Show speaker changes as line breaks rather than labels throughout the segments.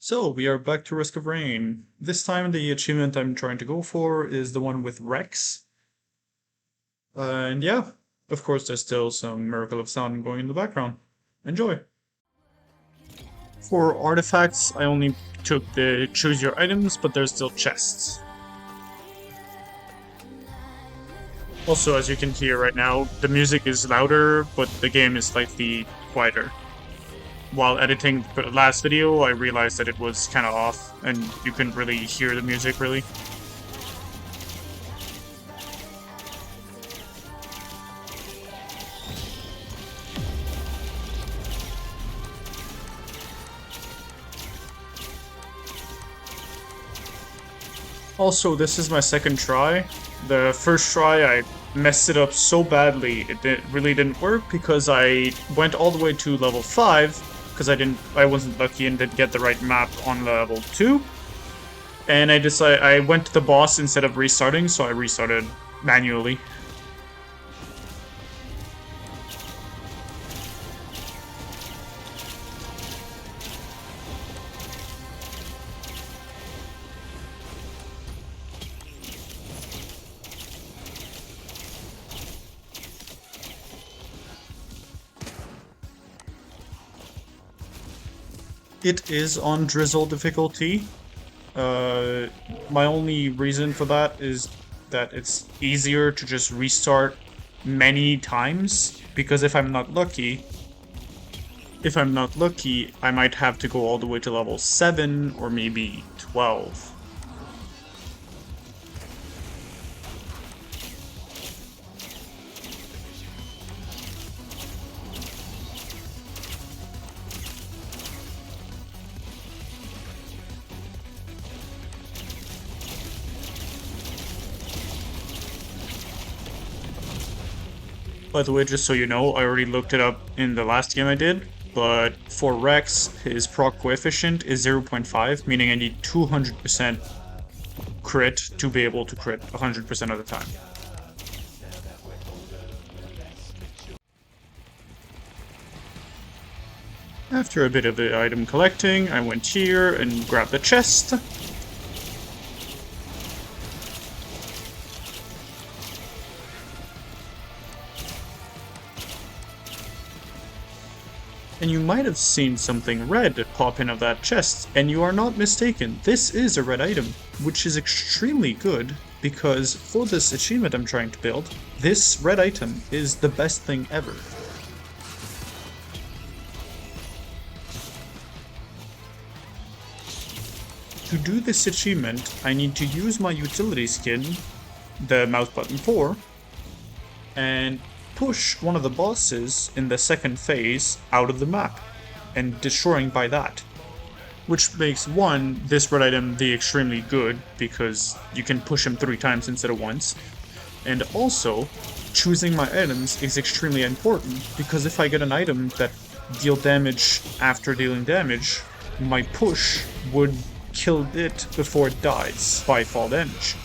So we are back to Risk of Rain. This time the achievement I'm trying to go for is the one with Rex. And yeah, of course there's still some Miracle of Sound going in the background. Enjoy! For artifacts, I only took the choose your items, but there's still chests. Also, as you can hear right now, the music is louder, but the game is slightly quieter. While editing the last video, I realized that it was kind of off, and you couldn't really hear the music really. Also, this is my second try. The first try, I messed it up so badly, really didn't work because I went all the way to level 5 because I wasn't lucky and didn't get the right map on level 2. And I went to the boss instead of restarting, so I restarted manually. It is on Drizzle difficulty. My only reason for that is that it's easier to just restart many times, because if I'm not lucky, I might have to go all the way to level 7 or maybe 12. By the way, just so you know, I already looked it up in the last game I did, but for Rex, his proc coefficient is 0.5, meaning I need 200% crit to be able to crit 100% of the time. After a bit of the item collecting, I went here and grabbed the chest. And you might have seen something red pop in of that chest, and you are not mistaken. This is a red item, which is extremely good, because for this achievement I'm trying to build, this red item is the best thing ever. To do this achievement, I need to use my utility skin, the mouse button 4, and push one of the bosses in the second phase out of the map, and destroying by that. Which makes, one, this red item the extremely good, because you can push him 3 times instead of once, and also, choosing my items is extremely important, because if I get an item that deal damage after dealing damage, my push would kill it before it dies by fall damage.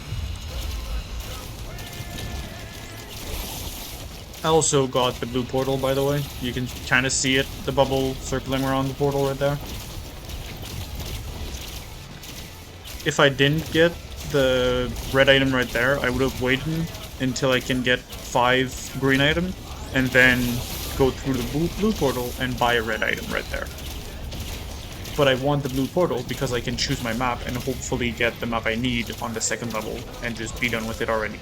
I also got the blue portal, by the way. You can kind of see it, the bubble circling around the portal right there. If I didn't get the red item right there, I would have waited until I can get 5 green items, and then go through the blue portal and buy a red item right there. But I want the blue portal because I can choose my map and hopefully get the map I need on the second level and just be done with it already.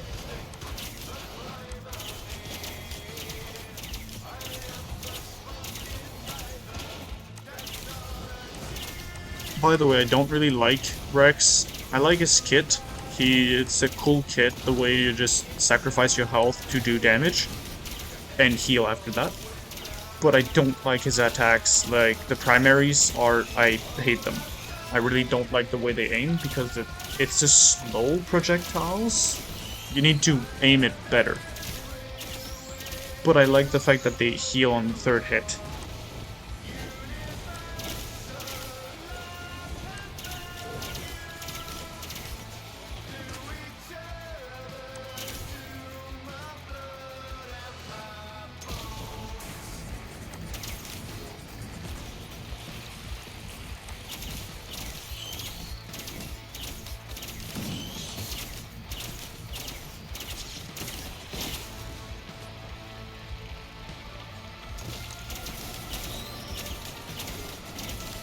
By the way, I don't really like Rex. I like his kit. It's a cool kit, the way you just sacrifice your health to do damage and heal after that. But I don't like his attacks. Like, the primaries I hate them. I really don't like the way they aim because it's just slow projectiles. You need to aim it better. But I like the fact that they heal on the 3rd hit.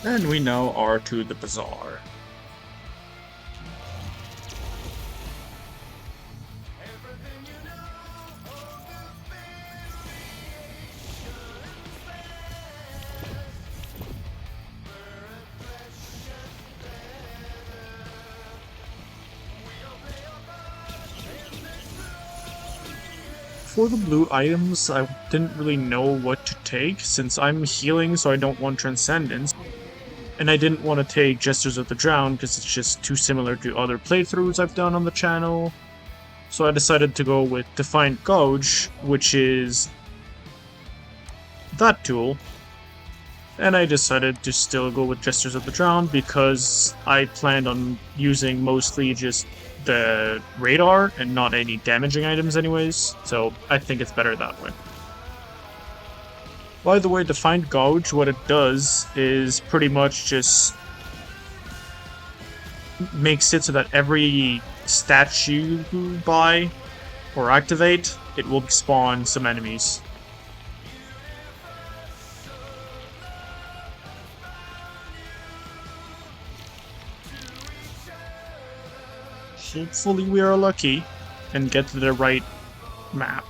And we now are to the bazaar. For the blue items, I didn't really know what to take, since I'm healing so I don't want Transcendence. And I didn't want to take Jesters of the Drowned because it's just too similar to other playthroughs I've done on the channel. So I decided to go with Defiant Gouge, which is that tool. And I decided to still go with Jesters of the Drowned because I planned on using mostly just the radar and not any damaging items anyways, so I think it's better that way. By the way, Defiant Gouge, what it does is pretty much just makes it so that every statue you buy or activate, it will spawn some enemies. Hopefully we are lucky and get to the right map.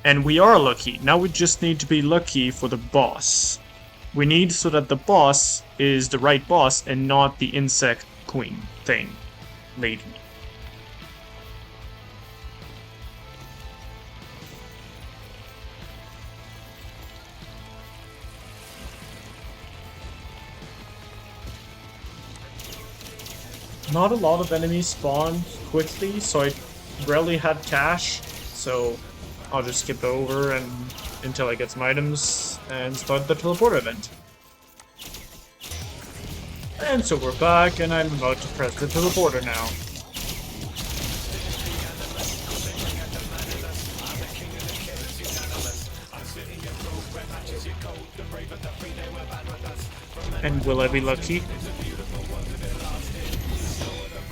And we are lucky. Now we just need to be lucky for the boss. We need so that the boss is the right boss and not the insect queen thing, lady. Not a lot of enemies spawned quickly, so I rarely had cash, so I'll just skip over and until I get some items and start the teleporter event. And so we're back, and I'm about to press the teleporter now. And will I be lucky?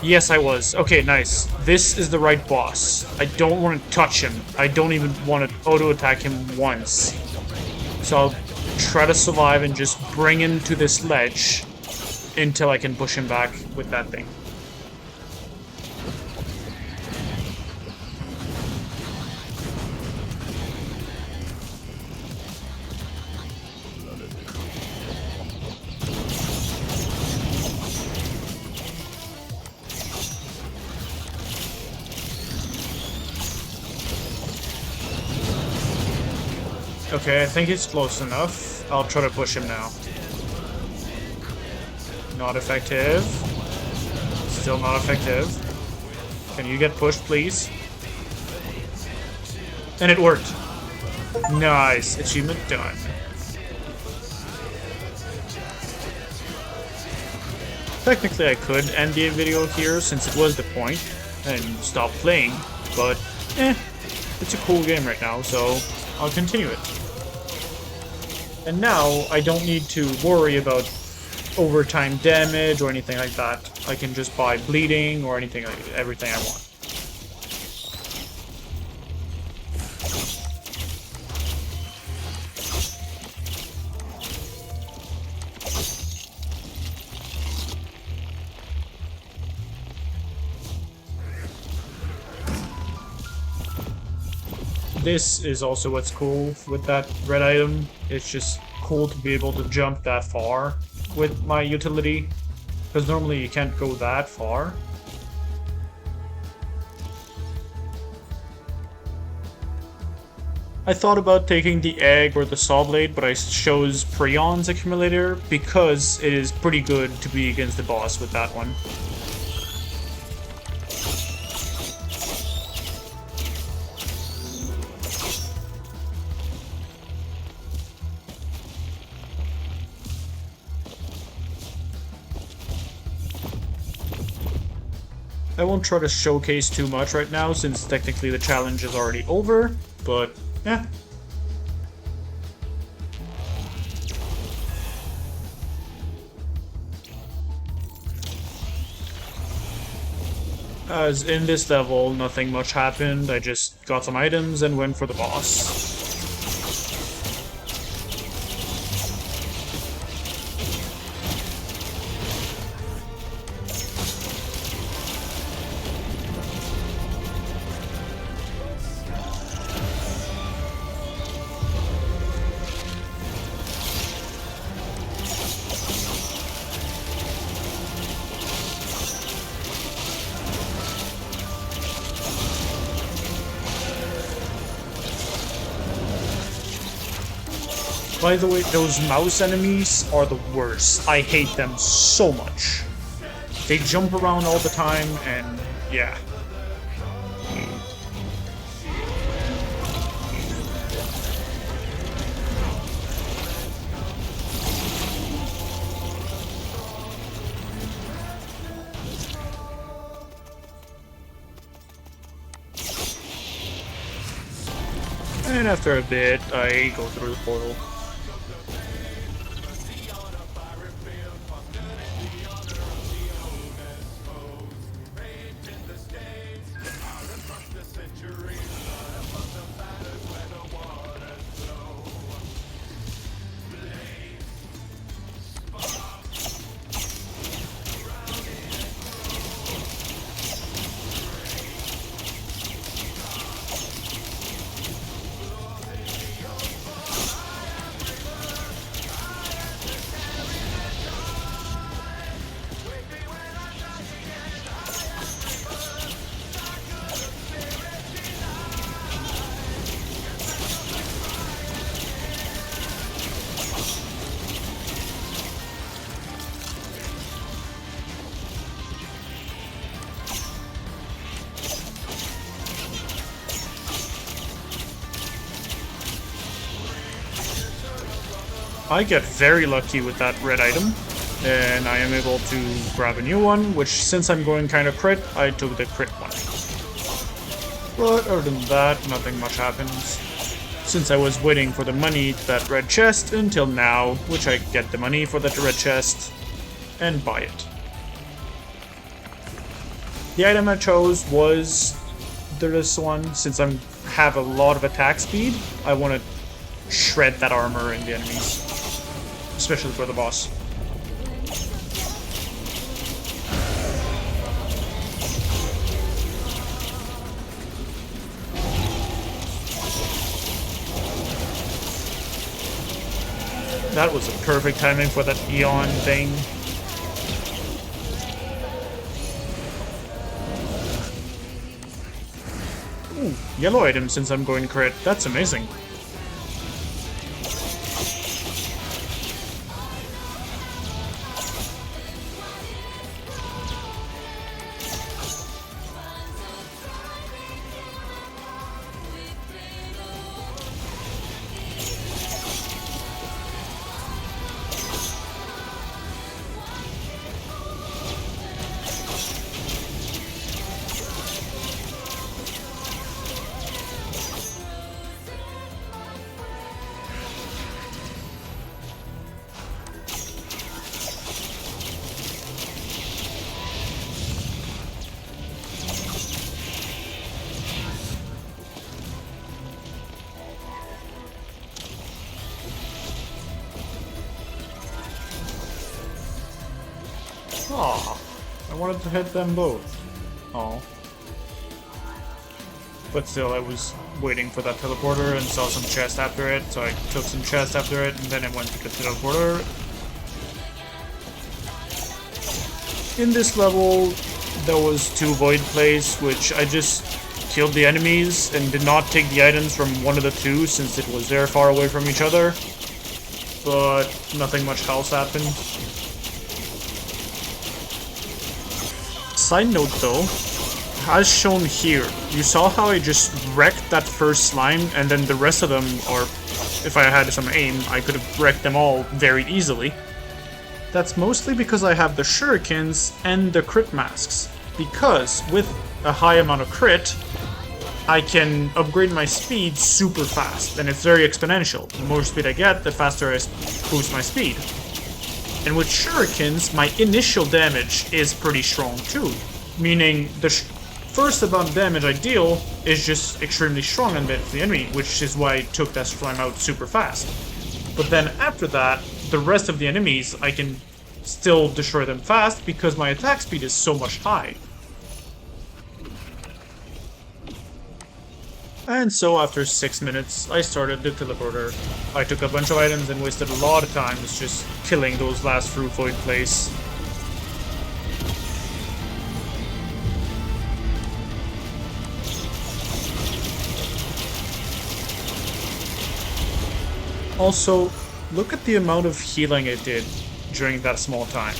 Yes, I was. Okay, nice. This is the right boss. I don't want to touch him. I don't even want to auto-attack him once. So I'll try to survive and just bring him to this ledge until I can push him back with that thing. Okay, I think he's close enough. I'll try to push him now. Not effective. Still not effective. Can you get pushed, please? And it worked. Nice. Achievement done. Technically, I could end the video here since it was the point and stop playing, but it's a cool game right now, so I'll continue it. And now, I don't need to worry about overtime damage or anything like that. I can just buy bleeding or anything, everything I want. This is also what's cool with that red item. It's just cool to be able to jump that far with my utility, because normally you can't go that far. I thought about taking the egg or the saw blade, but I chose Prion's accumulator because it is pretty good to be against the boss with that one. I won't try to showcase too much right now, since technically the challenge is already over, but yeah. As in this level, nothing much happened. I just got some items and went for the boss. By the way, those mouse enemies are the worst. I hate them so much. They jump around all the time, and yeah. And after a bit, I go through the portal. I get very lucky with that red item, and I am able to grab a new one, which, since I'm going kind of crit, I took the crit one. But other than that, nothing much happens. Since I was waiting for the money, that red chest, until now, which I get the money for that red chest, and buy it. The item I chose was this one. Since I have a lot of attack speed, I want to shred that armor in the enemies. Especially for the boss. That was a perfect timing for that Eon thing. Ooh, yellow item since I'm going crit. That's amazing. Aw, I wanted to hit them both. Aw. But still, I was waiting for that teleporter and saw some chest after it, so I took some chest after it, and then I went to the teleporter. In this level, there was 2 void plays, which I just killed the enemies and did not take the items from one of the 2 since it was very far away from each other. But nothing much else happened. Side note though, as shown here, you saw how I just wrecked that first slime, and then the rest of them, or if I had some aim, I could have wrecked them all very easily. That's mostly because I have the shurikens and the crit masks, because with a high amount of crit, I can upgrade my speed super fast, and it's very exponential. The more speed I get, the faster I boost my speed. And with shurikens, my initial damage is pretty strong too, meaning the first amount of damage I deal is just extremely strong on the enemy, which is why I took that slime out super fast. But then after that, the rest of the enemies, I can still destroy them fast because my attack speed is so much high. And so after 6 minutes, I started the teleporter. I took a bunch of items and wasted a lot of time just killing those last fruit void plays. Also, look at the amount of healing it did during that small time.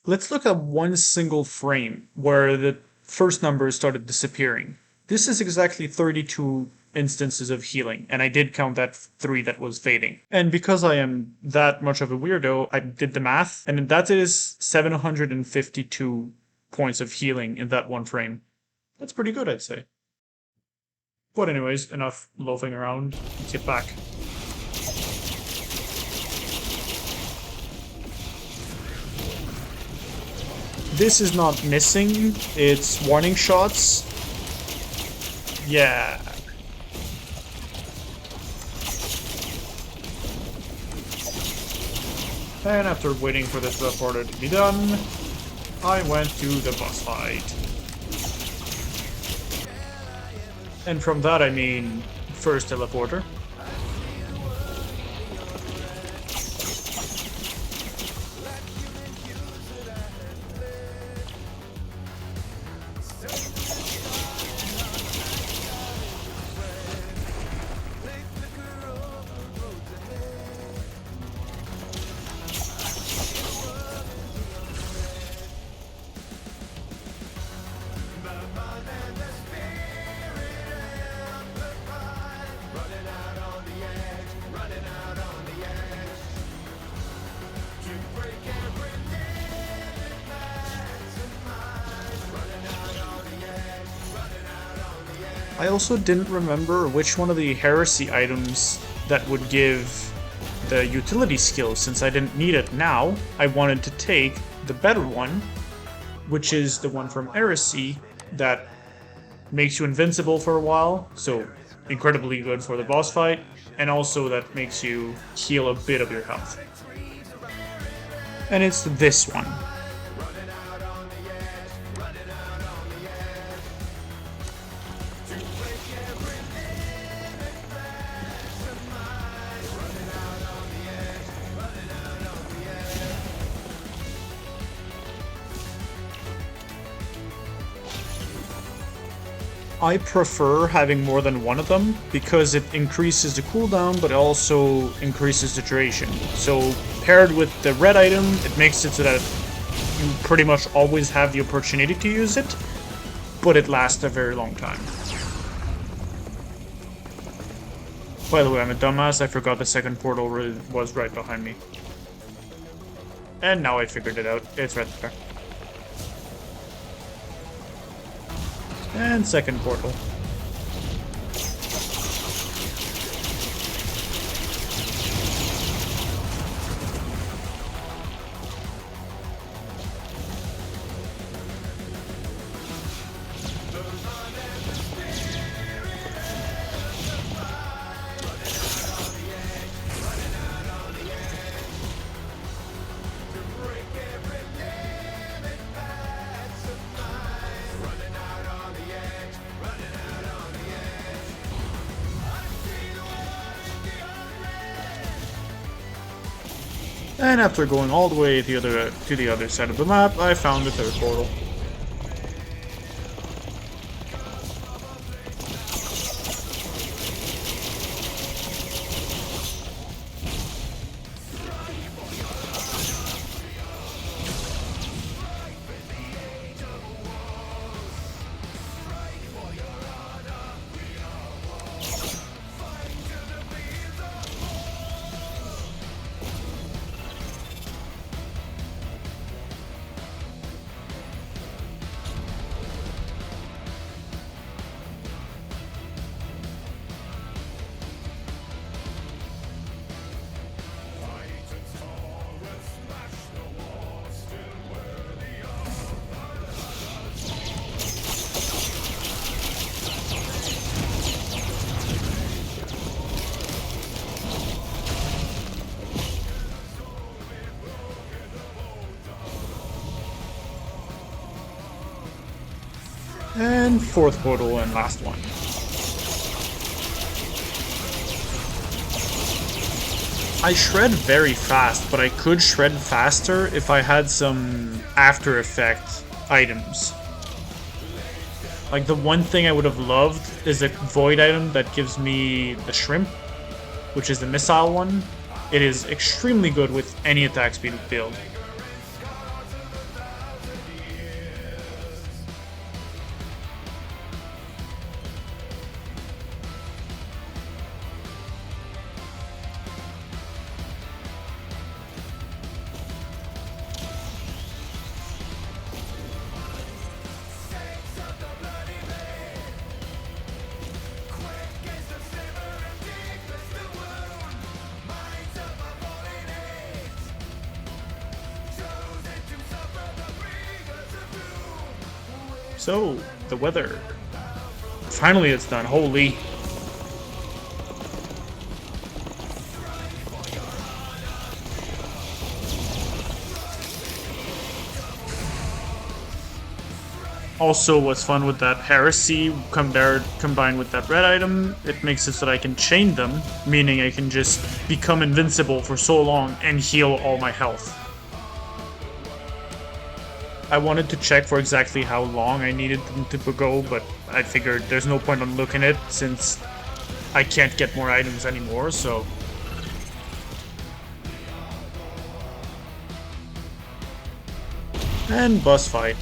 Let's look at one single frame where the first numbers started disappearing. This is exactly 32 instances of healing, and I did count that 3 that was fading. And because I am that much of a weirdo, I did the math, and that is 752 points of healing in that one frame. That's pretty good, I'd say. But anyways, enough loafing around. Let's get back. This is not missing, it's warning shots. Yeah. And after waiting for the teleporter to be done, I went to the boss fight. And from that I mean, first teleporter. I also didn't remember which one of the heresy items that would give the utility skill. Since I didn't need it now, I wanted to take the better one, which is the one from heresy that makes you invincible for a while, so incredibly good for the boss fight, and also that makes you heal a bit of your health. And it's this one. I prefer having more than one of them because it increases the cooldown but also increases the duration. So paired with the red item, it makes it so that you pretty much always have the opportunity to use it, but it lasts a very long time. By the way, I'm a dumbass, I forgot the second portal was right behind me. And now I figured it out, it's right there. And second portal. And after going all the way to the other side of the map, I found the third portal. And fourth portal and last one. I shred very fast, but I could shred faster if I had some After Effect items. Like the one thing I would have loved is a void item that gives me the shrimp, which is the missile one. It is extremely good with any attack speed build. So, the weather. Finally it's done, holy. Also, what's fun with that heresy combined with that red item, it makes it so that I can chain them, meaning I can just become invincible for so long and heal all my health. I wanted to check for exactly how long I needed them to go, but I figured there's no point on looking at it since I can't get more items anymore, so... And boss fight.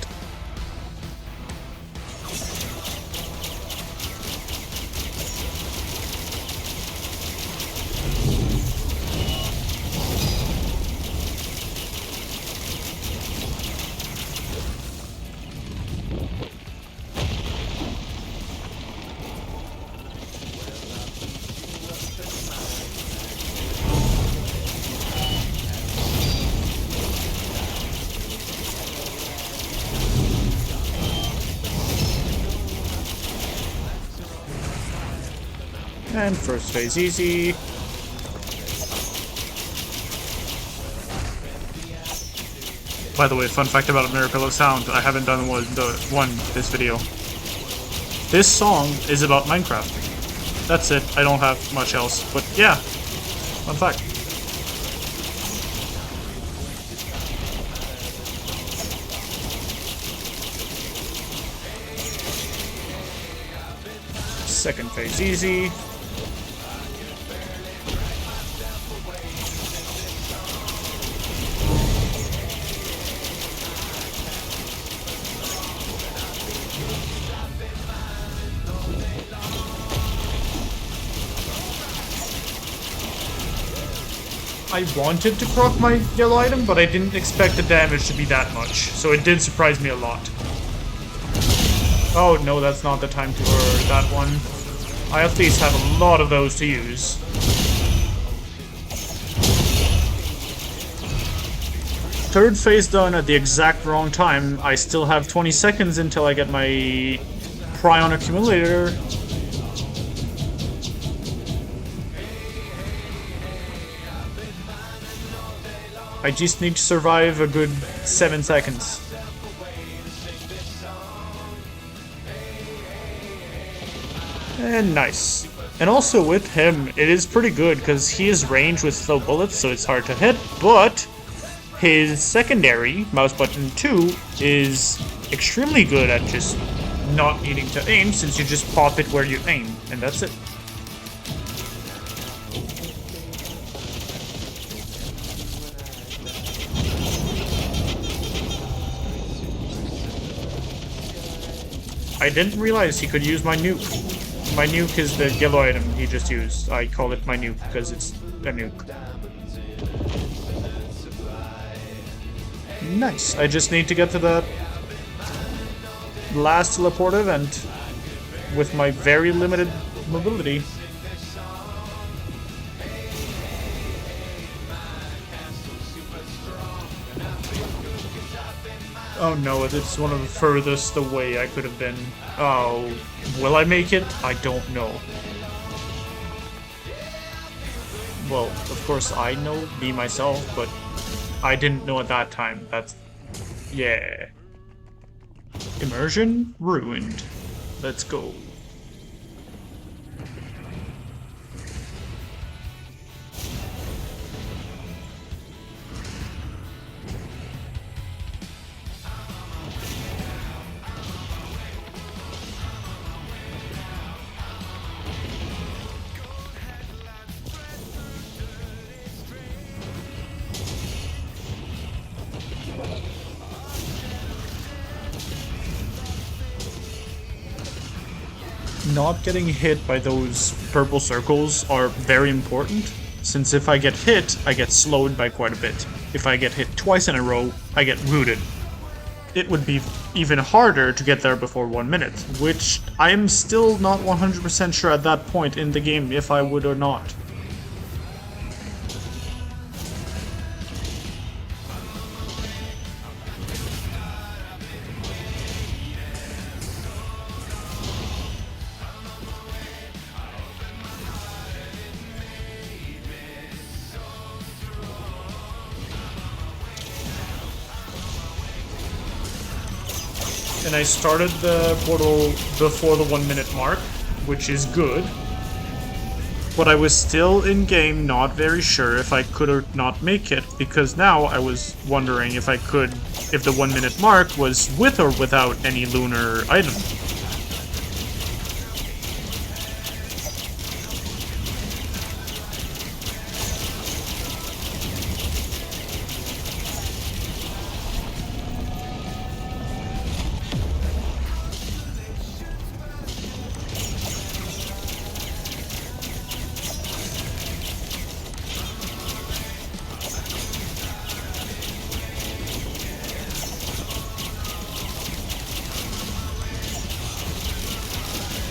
And first phase easy. By the way, fun fact about Miracle of Sound, I haven't done one this video. This song is about Minecraft. That's it, I don't have much else, but yeah, fun fact. Second phase easy. I wanted to proc my yellow item, but I didn't expect the damage to be that much, so it did surprise me a lot. Oh no, that's not the time for that one. I at least have a lot of those to use. Third phase done at the exact wrong time. I still have 20 seconds until I get my Prion accumulator. I just need to survive a good 7 seconds. And nice. And also with him, it is pretty good because he is ranged with slow bullets, so it's hard to hit, but his secondary, mouse button 2, is extremely good at just not needing to aim since you just pop it where you aim, and that's it. I didn't realize he could use my nuke. My nuke is the yellow item he just used. I call it my nuke because it's a nuke. Nice. I just need to get to the last teleport event with my very limited mobility. Oh no, it's one of the furthest away I could have been. Oh, will I make it? I don't know. Well, of course I know, me myself, but I didn't know at that time. That's... yeah. Immersion ruined. Let's go. not getting hit by those purple circles are very important, since if I get hit, I get slowed by quite a bit. If I get hit twice in a row, I get rooted. It would be even harder to get there before 1 minute, which I am still not 100% sure at that point in the game if I would or not. And I started the portal before the 1 minute mark, which is good. But I was still in game not very sure if I could or not make it, because now I was wondering if the 1 minute mark was with or without any lunar item.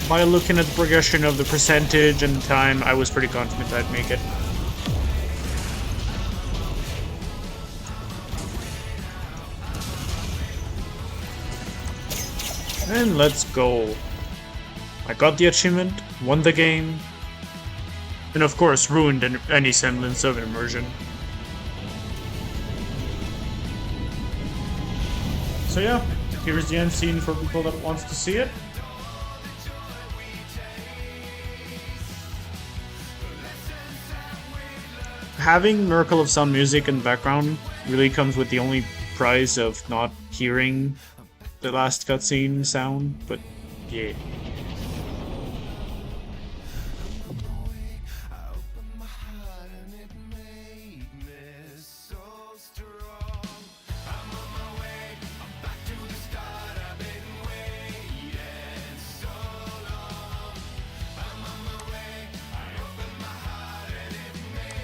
By looking at the progression of the percentage and time, I was pretty confident I'd make it. And let's go. I got the achievement, won the game, and of course ruined any semblance of immersion. So yeah, here's the end scene for people that wants to see it. Having Miracle of Sound music in the background really comes with the only prize of not hearing the last cutscene sound, but yeah.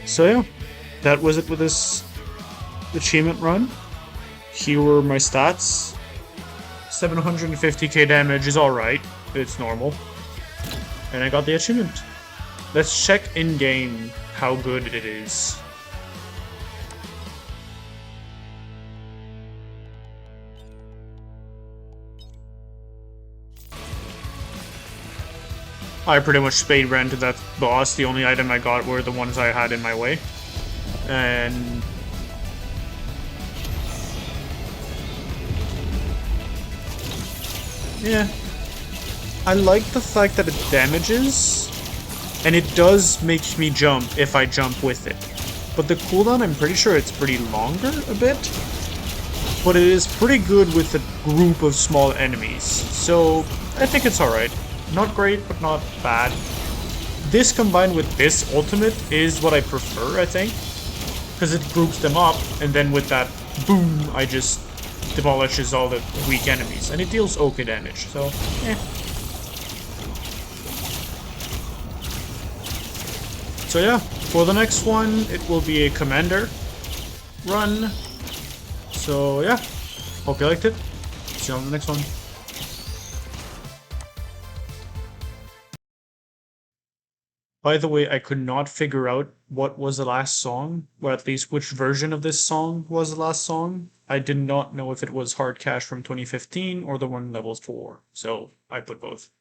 So yeah, that was it with this achievement run. Here were my stats. 750k damage is alright, it's normal. And I got the achievement. Let's check in-game how good it is. I pretty much speed ran to that boss. The only item I got were the ones I had in my way. And yeah. I like the fact that it damages, and it does make me jump if I jump with it. But the cooldown, I'm pretty sure it's pretty longer a bit. But it is pretty good with a group of small enemies. So I think it's alright. Not great, but not bad. This combined with this ultimate is what I prefer, I think. Because it groups them up, and then with that boom, I just demolishes all the weak enemies. And it deals okay damage, so eh. So yeah, for the next one, it will be a commander run. So yeah, hope you liked it. See you on the next one. By the way, I could not figure out what was the last song, or at least which version of this song was the last song. I did not know if it was Hard Cash from 2015 or the one Levels 4, so I put both.